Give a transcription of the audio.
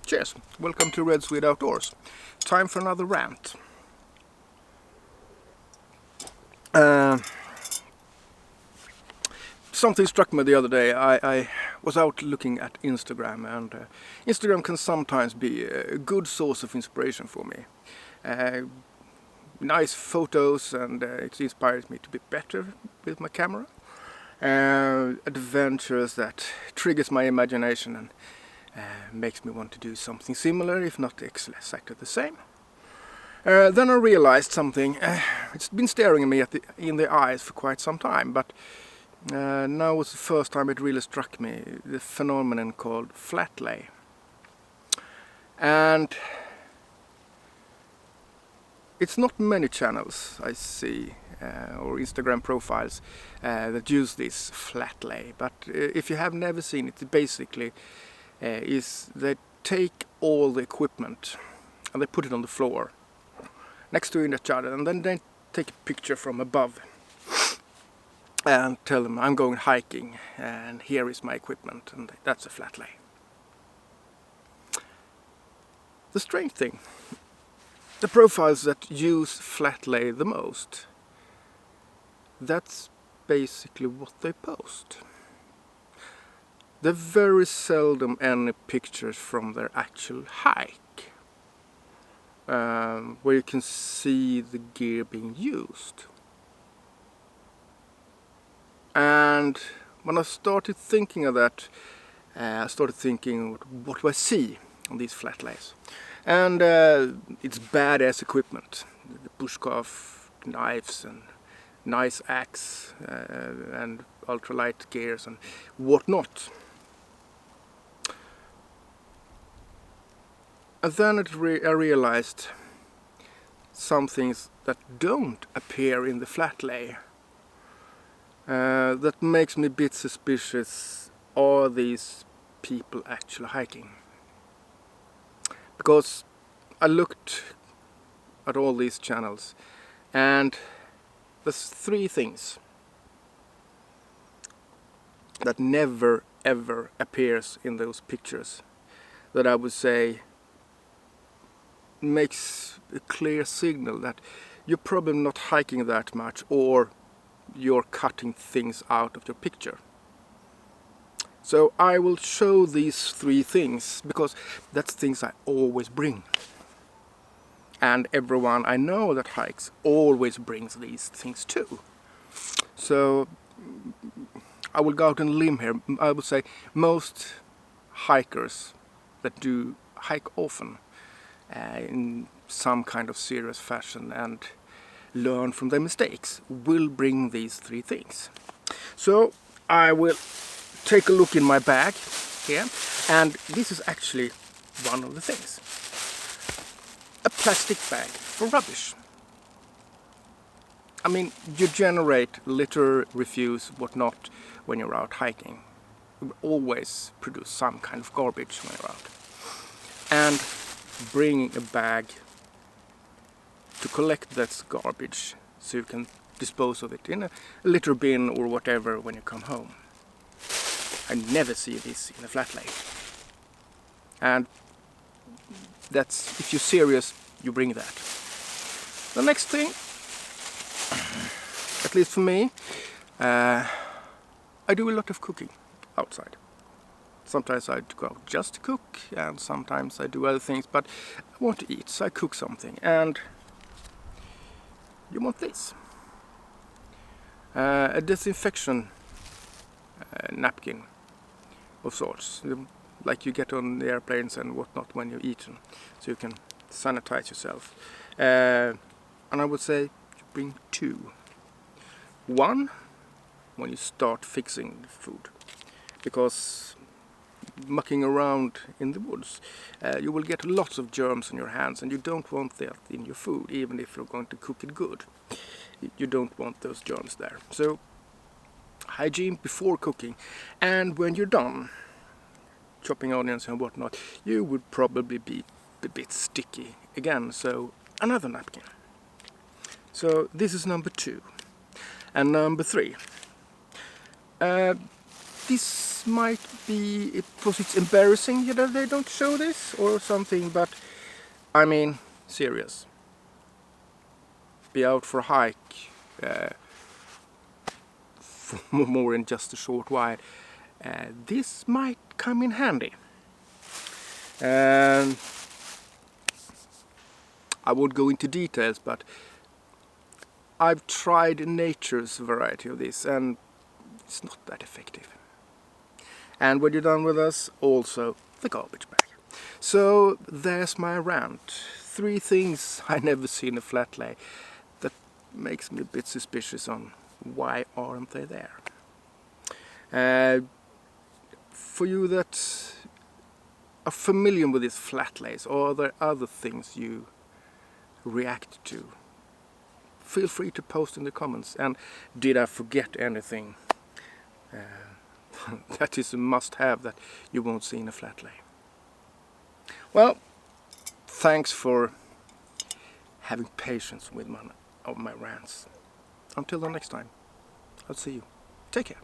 Cheers, welcome to Red Swede Outdoors. Time for another rant. Something struck me the other day. I was out looking at Instagram, and Instagram can sometimes be a good source of inspiration for me. Nice photos, and it inspires me to be better with my camera. Adventures that triggers my imagination and makes me want to do something similar, if not exactly the same. Then I realized something. It's been staring at me in the eyes for quite some time, but now was the first time it really struck me, the phenomenon called flat lay. And it's not many channels I see or Instagram profiles that use this flat lay, but if you have never seen it, basically is they take all the equipment and they put it on the floor next to each other, and then they take a picture from above and tell them, I'm going hiking and here is my equipment, and that's a flat lay. The strange thing, the profiles that use flat lay the most, that's basically what they post. There are very seldom any pictures from their actual hike, where you can see the gear being used. And when I started thinking of that, I started thinking, what do I see on these flat lays? And it's badass equipment, the bushcraft knives and nice axe and ultralight gears and whatnot. And then I realized some things that don't appear in the flat lay. That makes me a bit suspicious. Are these people actually hiking? Because I looked at all these channels, and there's three things that never ever appears in those pictures that I would say makes a clear signal that you're probably not hiking that much, or you're cutting things out of your picture. So I will show these three things because that's things I always bring. And everyone I know that hikes always brings these things too. So I will go out on a limb here. I would say most hikers that do hike often in some kind of serious fashion and learn from their mistakes will bring these three things. So I will take a look in my bag here, and this is actually one of the things. A plastic bag for rubbish. I mean, you generate litter, refuse, whatnot when you're out hiking. You will always produce some kind of garbage when you're out. And bringing a bag to collect that garbage so you can dispose of it in a litter bin or whatever when you come home. I never see this in a flat lay. And that's, if you're serious, you bring that. The next thing, at least for me, I do a lot of cooking outside. Sometimes I go out just to cook, and sometimes I do other things, but I want to eat, so I cook something. And you want this. A disinfection napkin of sorts, like you get on the airplanes and whatnot when you're eating, so you can sanitize yourself. And I would say you bring two. One, when you start fixing the food, because mucking around in the woods, you will get lots of germs on your hands, and you don't want that in your food, even if you're going to cook it good. You don't want those germs there. So hygiene before cooking, and when you're done chopping onions and whatnot, you would probably be a bit sticky again, so another napkin. So this is number two. And number three, this might be because it's embarrassing that they don't show this or something, but I mean, serious. Be out for a hike for more than just a short while. This might come in handy. And I won't go into details, but I've tried nature's variety of this and it's not that effective. And when you're done with us, also the garbage bag. So there's my rant. 3 things I never see in a flat lay that makes me a bit suspicious on why aren't they there. For you that are familiar with these flat lays, or are there other things you react to? Feel free to post in the comments. And did I forget anything? That is a must-have that you won't see in a flat lay. Well, thanks for having patience with my rants. Until the next time, I'll see you. Take care.